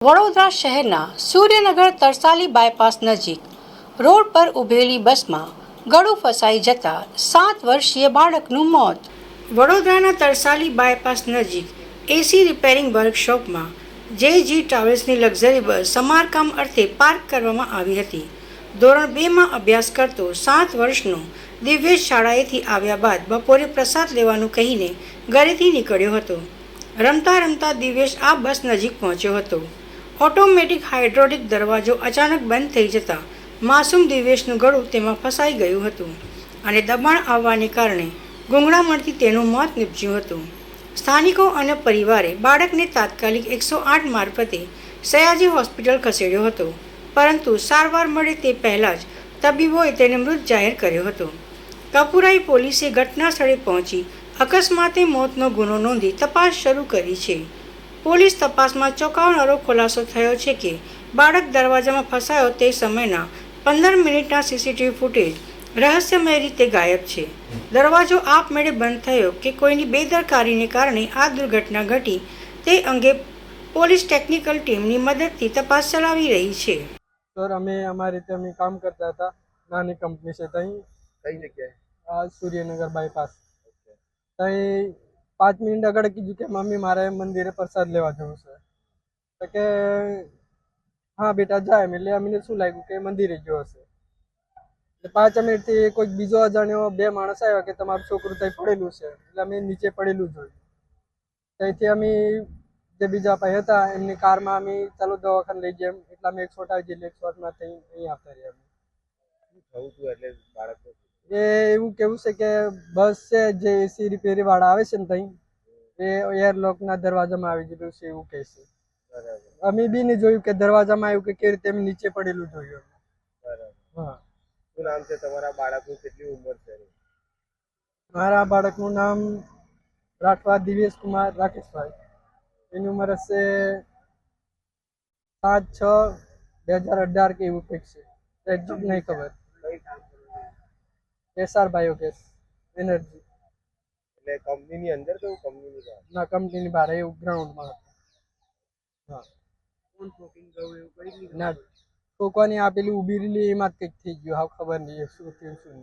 વડોદરા શહેરના સૂર્યનગર તરસાલી બાયપાસ નજીક રોડ પર ઊભેલી બસમાં ગળું ફસાઈ જતા 7 વર્ષીય બાળકનું મોત. વડોદરાના તરસાલી બાયપાસ નજીક એસી રિપેરિંગ વર્કશોપમાં જે.જી. ટ્રાવેલ્સની લક્ઝરી બસ સમારકામ અર્થે પાર્ક કરવામાં આવી હતી. ધોરણ 2માં અભ્યાસ કરતો 7 વર્ષનો દિવ્યેશ શાળાએથી આવ્યા બાદ બપોરે પ્રસાદ લેવાનું કહીને ઘરેથી નીકળ્યો હતો. રમતા રમતા દિવ્યેશ આ બસ નજીક પહોંચ્યો હતો. ઓટોમેટિક હાઇડ્રોલિક દરવાજો અચાનક બંધ થઈ જતાં માસૂમ દિવ્યેશનું ગળું તેમાં ફસાઈ ગયું હતું અને દબાણ આવવાને કારણે ગૂંગળામણથી તેનું મોત નીપજ્યું હતું. સ્થાનિકો અને પરિવારે બાળકને તાત્કાલિક 108 મારફતે સયાજી હોસ્પિટલ ખસેડ્યો હતો, પરંતુ સારવાર મળે તે પહેલાં જ તબીબોએ તેને મૃત જાહેર કર્યો હતો. કપુરાઈ પોલીસે ઘટના સ્થળે પહોંચી અકસ્માતે મોતનો ગુનો નોંધી તપાસ શરૂ કરી છે. પોલીસ તપાસમાં ચોંકાવનારો ખુલાસો થયો છે કે બાળક દરવાજામાં ફસાયો તે સમયના 15 મિનિટના સીસીટીવી ફૂટેજ રહસ્યમય રીતે ગાયબ છે. દરવાજો આપમેળે બંધ થયો કે કોઈની બેદરકારીને કારણે આ દુર્ઘટના ઘટી તે અંગે પોલીસ ટેકનિકલ ટીમની મદદથી તપાસ ચલાવી રહી છે. સર, અમે અમારી રીતે અમે કામ કરતા હતા. નાની કંપની છે ત્યાં. કઈ જગ્યાએ? આ સૂર્યનગર બાયપાસ. ત્યાં 5 મિનિટ આગળ કીધું કે મમ્મી મારે મંદિરે પ્રસાદ લેવા જવું છે. તો કે હા બેટા જાય. એટલે અમને શું લાગ્યું કે મંદિરે ગયો હશે. એટલે 5 મિનિટથી કોઈક બીજો અજાણ્યો 2 માણસ આવ્યા કે તમારું છોકરું ત્યાં પડેલું છે. એટલે અમે નીચે પડેલું જોયું. ત્યાંથી અમે જે બીજા ભાઈ હતા એમની કારમાં અમે ચાલો દવાખાને લઈ ગયા. એટલે અમે 108 આવી જઈએ. 108માં અહીં આવતા રહ્યા. થયું હતું એટલે બાળક એ એવું કેવું છે કે બસ છે જે એસી રિપેરી વાળા આવે છે ને ત્યાં એ એરલોકના દરવાજામાં આવી ગયેલું છે એવું કહે છે. અમે બી નહીં જોયું કે દરવાજામાં આવ્યું કે કેવી રીતે એમ નીચે પડેલું જોયું. હા. શું નામ છે તમારા બાળકનું? કેટલી ઉંમર છે? મારા બાળકનું નામ રાઠવા દિવ્યેશ કુમાર રાકેશભાઈ. એની ઉંમર હશે 7/6/2018 કે એવું કંઈક છે. એક્ઝેક્ટ નહીં ખબર. SR biogas energy. એટલે કંપનીની અંદર કે કંપનીની બહાર? ના, કંપનીની બહાર એવું ગ્રાઉન્ડમાં. હા. કોણ ઠોકીને ગયું એવું કઈ નહીં? ના, ઠોકવાની આપેલી ઊભી રહેલી એમાં જ કંઈક થઈ ગયું. હા, ખબર નહીં શું થયું શું.